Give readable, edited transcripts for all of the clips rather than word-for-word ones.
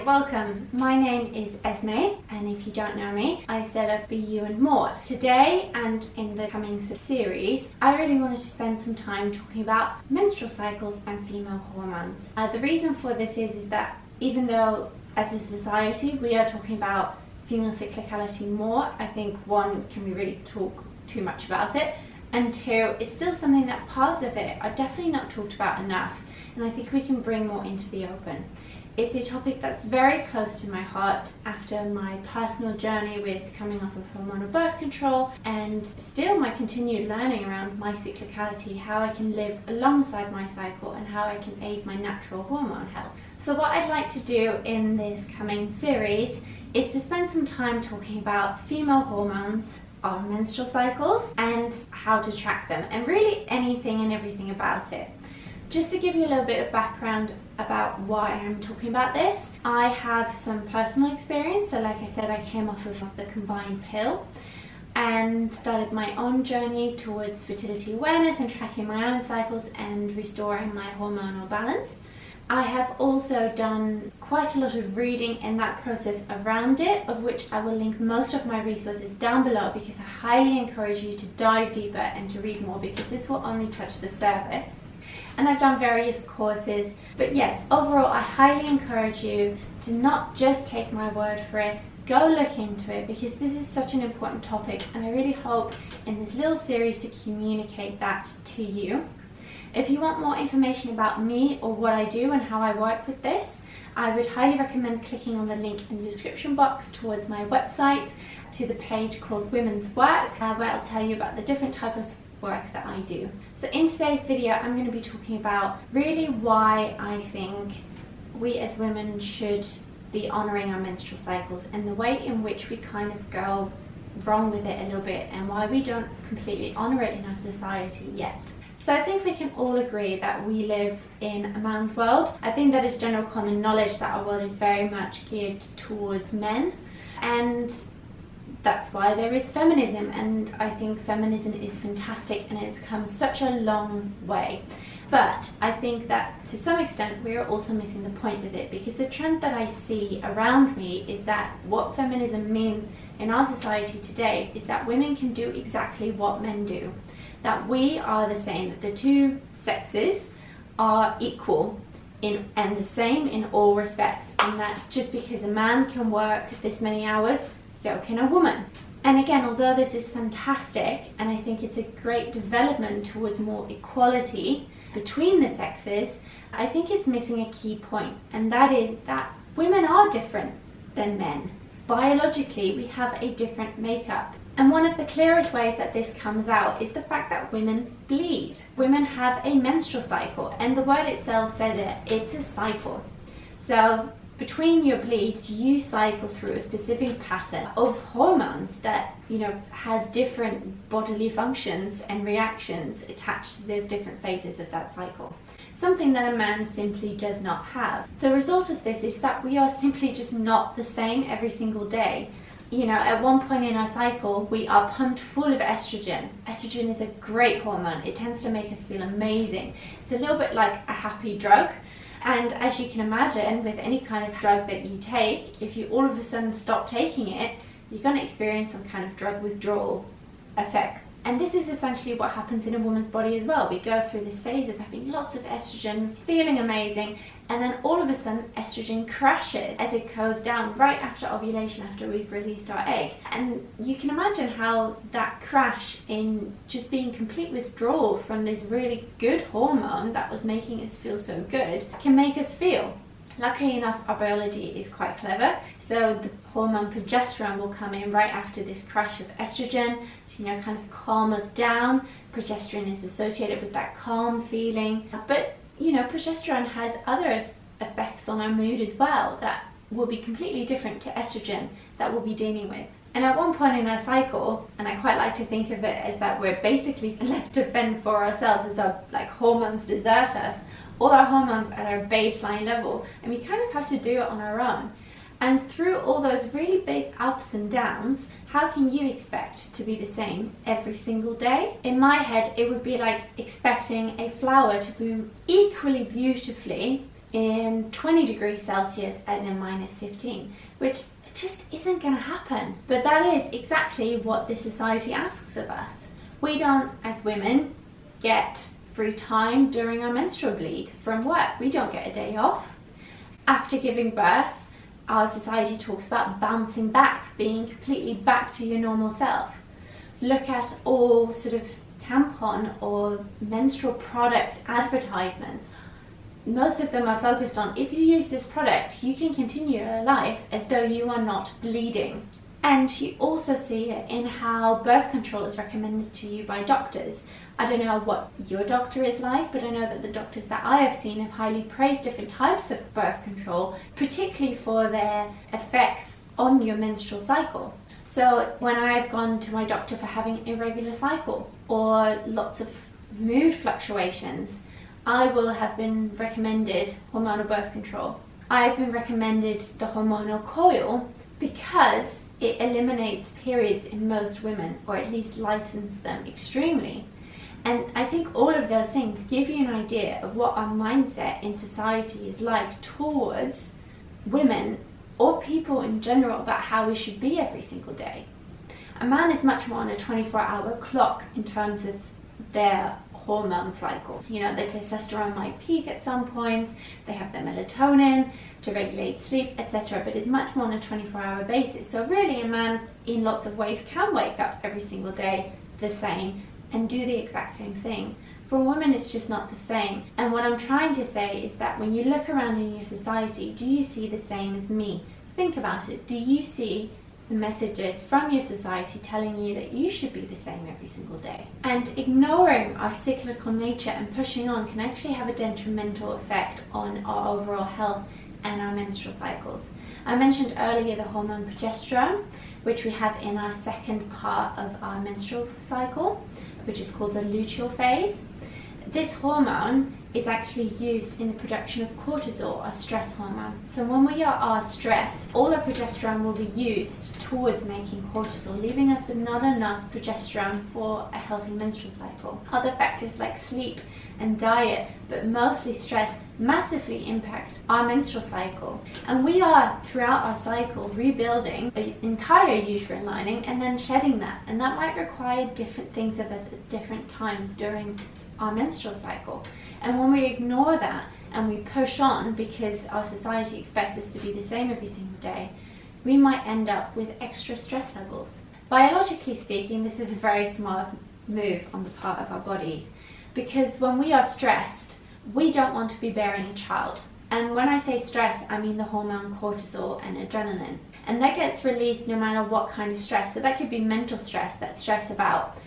welcome. My name is Esme, and if you don't know me, I set up Be You and More. Today and in the coming series, I really wanted to spend some time talking about menstrual cycles and female hormones. The reason for this is that even though as a society we are talking about female cyclicality more, I think one, can we really talk too much about it? And two, it's still something that parts of it are definitely not talked about enough, and I think we can bring more into the open. It's a topic that's very close to my heart after my personal journey with coming off of hormonal birth control and still my continued learning around my cyclicality, how I can live alongside my cycle and how I can aid my natural hormone health. So what I'd like to do in this coming series is to spend some time talking about female hormones, our menstrual cycles, and how to track them, and really anything and everything about it. Just to give you a little bit of background about why I'm talking about this, I have some personal experience. So like I said, I came off of the combined pill and started my own journey towards fertility awareness and tracking my own cycles and restoring my hormonal balance. I have also done quite a lot of reading in that process around it, of which I will link most of my resources down below, because I highly encourage you to dive deeper and to read more, because this will only touch the surface. And I've done various courses, but yes, overall I highly encourage you to not just take my word for it, go look into it, because this is such an important topic, and I really hope in this little series to communicate that to you. If you want more information about me or what I do and how I work with this, I would highly recommend clicking on the link in the description box towards my website to the page called Women's Work, where I'll tell you about the different types of work that I do. So in today's video, I'm going to be talking about really why I think we as women should be honouring our menstrual cycles, and the way in which we kind of go wrong with it a little bit, and why we don't completely honour it in our society yet. So I think we can all agree that we live in a man's world. I think that is general common knowledge that our world is very much geared towards men, and that's why there is feminism, and I think feminism is fantastic and it's come such a long way. But I think that to some extent we are also missing the point with it, because the trend that I see around me is that what feminism means in our society today is that women can do exactly what men do. That we are the same, that the two sexes are equal and the same in all respects, and that just because a man can work this many hours, so can a woman. And again, although this is fantastic, and I think it's a great development towards more equality between the sexes, I think it's missing a key point, and that is that women are different than men. Biologically, we have a different makeup. And one of the clearest ways that this comes out is the fact that women bleed. Women have a menstrual cycle, and the word itself says it, it's a cycle. So between your bleeds, you cycle through a specific pattern of hormones that, has different bodily functions and reactions attached to those different phases of that cycle. Something that a man simply does not have. The result of this is that we are simply just not the same every single day. At one point in our cycle, we are pumped full of estrogen. Estrogen is a great hormone. It tends to make us feel amazing. It's a little bit like a happy drug. And as you can imagine, with any kind of drug that you take, if you all of a sudden stop taking it, you're going to experience some kind of drug withdrawal effect. And this is essentially what happens in a woman's body as well. We go through this phase of having lots of estrogen, feeling amazing, and then all of a sudden estrogen crashes as it goes down right after ovulation, after we've released our egg. And you can imagine how that crash in just being complete withdrawal from this really good hormone that was making us feel so good can make us feel. Luckily enough, our biology is quite clever, so the hormone progesterone will come in right after this crash of estrogen to kind of calm us down. Progesterone is associated with that calm feeling, but progesterone has other effects on our mood as well that will be completely different to estrogen that we'll be dealing with. And at one point in our cycle, and I quite like to think of it as that we're basically left to fend for ourselves as our hormones desert us, all our hormones at our baseline level, and we kind of have to do it on our own. And through all those really big ups and downs, how can you expect to be the same every single day? In my head, it would be like expecting a flower to bloom equally beautifully in 20 degrees Celsius as in -15, which just isn't going to happen. But that is exactly what this society asks of us. We don't, as women, get free time during our menstrual bleed from work. We don't get a day off. After giving birth, our society talks about bouncing back, being completely back to your normal self. Look at all sort of tampon or menstrual product advertisements. Most of them are focused on, if you use this product, you can continue your life as though you are not bleeding. And you also see it in how birth control is recommended to you by doctors. I don't know what your doctor is like, but I know that the doctors that I have seen have highly praised different types of birth control, particularly for their effects on your menstrual cycle. So when I've gone to my doctor for having irregular cycle or lots of mood fluctuations, I will have been recommended hormonal birth control. I've been recommended the hormonal coil because it eliminates periods in most women, or at least lightens them extremely. And I think all of those things give you an idea of what our mindset in society is like towards women or people in general about how we should be every single day. A man is much more on a 24-hour clock in terms of their hormone cycle. You know, the testosterone might peak at some points, they have their melatonin to regulate sleep, etc., but it's much more on a 24-hour basis. So really a man in lots of ways can wake up every single day the same and do the exact same thing. For a woman it's just not the same. And what I'm trying to say is that when you look around in your society, do you see the same as me? Think about it. Do you see the messages from your society telling you that you should be the same every single day? And ignoring our cyclical nature and pushing on can actually have a detrimental effect on our overall health and our menstrual cycles. I mentioned earlier the hormone progesterone, which we have in our second part of our menstrual cycle, which is called the luteal phase. This hormone is actually used in the production of cortisol, our stress hormone. So when we are stressed, all our progesterone will be used towards making cortisol, leaving us with not enough progesterone for a healthy menstrual cycle. Other factors like sleep and diet, but mostly stress, massively impact our menstrual cycle. And we are, throughout our cycle, rebuilding the entire uterine lining and then shedding that. And that might require different things of us at different times during our menstrual cycle. And when we ignore that and we push on because our society expects us to be the same every single day, we might end up with extra stress levels. Biologically speaking, this is a very smart move on the part of our bodies, because when we are stressed, we don't want to be bearing a child. And when I say stress, I mean the hormone cortisol and adrenaline. And that gets released no matter what kind of stress. So that could be mental stress, that stress about,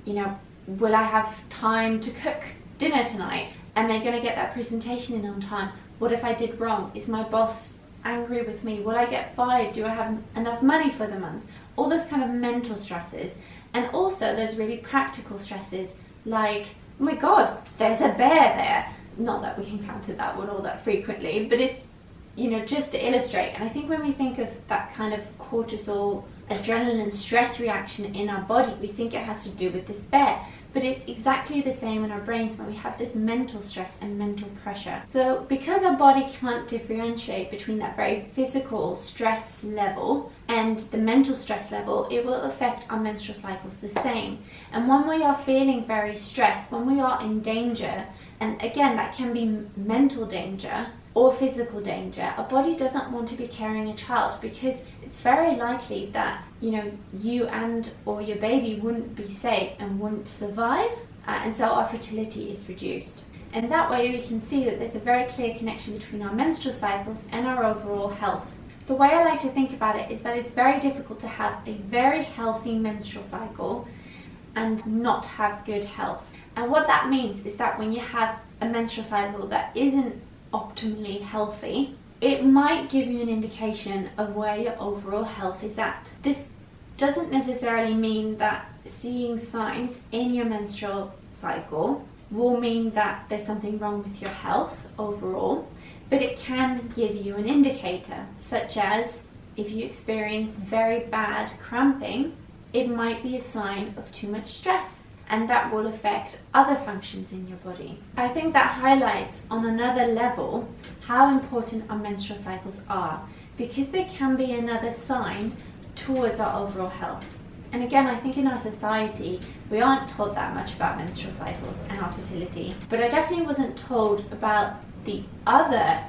you know, will I have time to cook dinner tonight? Am I going to get that presentation in on time? What if I did wrong? Is my boss angry with me? Will I get fired? Do I have enough money for the month? All those kind of mental stresses. And also those really practical stresses like, oh my god, there's a bear there. Not that we encounter that one all that frequently, but it's, you know, just to illustrate. And I think when we think of that kind of cortisol, adrenaline stress reaction in our body, we think it has to do with this bear. But it's exactly the same in our brains when we have this mental stress and mental pressure. So because our body can't differentiate between that very physical stress level and the mental stress level, it will affect our menstrual cycles the same. And when we are feeling very stressed, when we are in danger, and again that can be mental danger or physical danger, our body doesn't want to be carrying a child because it's very likely that, you know, you and or your baby wouldn't be safe and wouldn't survive, and so our fertility is reduced. And that way we can see that there's a very clear connection between our menstrual cycles and our overall health. The way I like to think about it is that it's very difficult to have a very healthy menstrual cycle and not have good health. And what that means is that when you have a menstrual cycle that isn't optimally healthy, it might give you an indication of where your overall health is at. This doesn't necessarily mean that seeing signs in your menstrual cycle will mean that there's something wrong with your health overall, but it can give you an indicator, such as if you experience very bad cramping, it might be a sign of too much stress. and that will affect other functions in your body. I think that highlights on another level how important our menstrual cycles are, because they can be another sign towards our overall health. And again, I think in our society, we aren't told that much about menstrual cycles and our fertility, but I definitely wasn't told about the other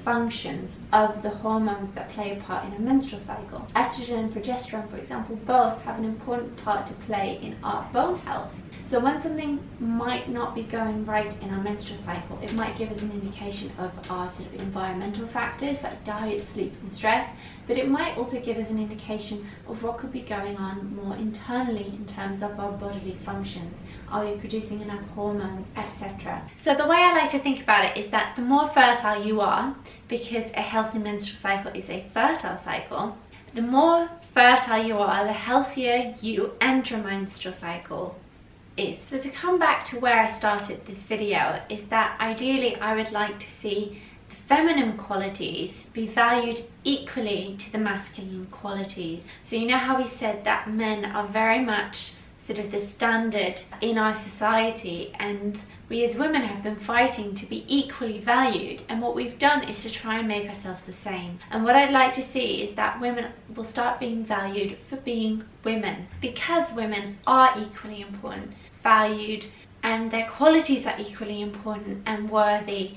functions of the hormones that play a part in a menstrual cycle. Estrogen and progesterone, for example, both have an important part to play in our bone health. So when something might not be going right in our menstrual cycle, it might give us an indication of our sort of environmental factors like diet, sleep and stress, but it might also give us an indication of what could be going on more internally in terms of our bodily functions. Are we producing enough hormones, etc. So the way I like to think about it is that the more fertile you are, because a healthy menstrual cycle is a fertile cycle, the more fertile you are, the healthier you enter a menstrual cycle is. So to come back to where I started this video, is that ideally I would like to see the feminine qualities be valued equally to the masculine qualities. So you know how we said that men are very much sort of the standard in our society, and we as women have been fighting to be equally valued, and what we've done is to try and make ourselves the same. And what I'd like to see is that women will start being valued for being women, because women are equally important, valued, and their qualities are equally important and worthy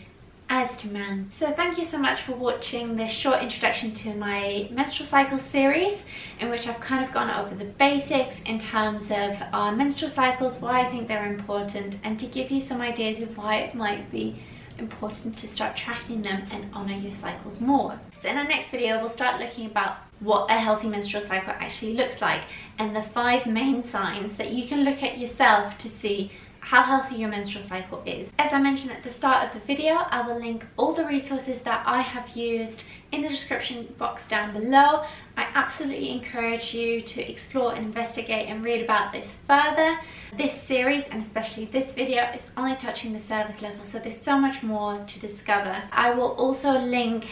as to men. So thank you so much for watching this short introduction to my menstrual cycle series, in which I've kind of gone over the basics in terms of our menstrual cycles, why I think they're important, and to give you some ideas of why it might be important to start tracking them and honour your cycles more. So in our next video we'll start looking about what a healthy menstrual cycle actually looks like, and the 5 main signs that you can look at yourself to see how healthy your menstrual cycle is. As I mentioned at the start of the video, I will link all the resources that I have used in the description box down below. I absolutely encourage you to explore and investigate and read about this further. This series, and especially this video, is only touching the surface level, so there's so much more to discover. I will also link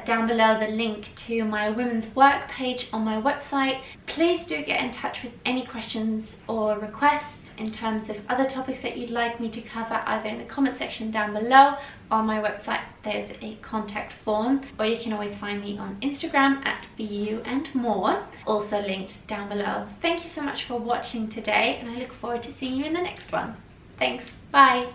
down below the link to my women's work page on my website. Please do get in touch with any questions or requests in terms of other topics that you'd like me to cover, either in the comment section down below or on my website. There's a contact form, or you can always find me on Instagram at @BeYouAndMore, also linked down below. Thank you so much for watching today, and I look forward to seeing you in the next one. Thanks, bye.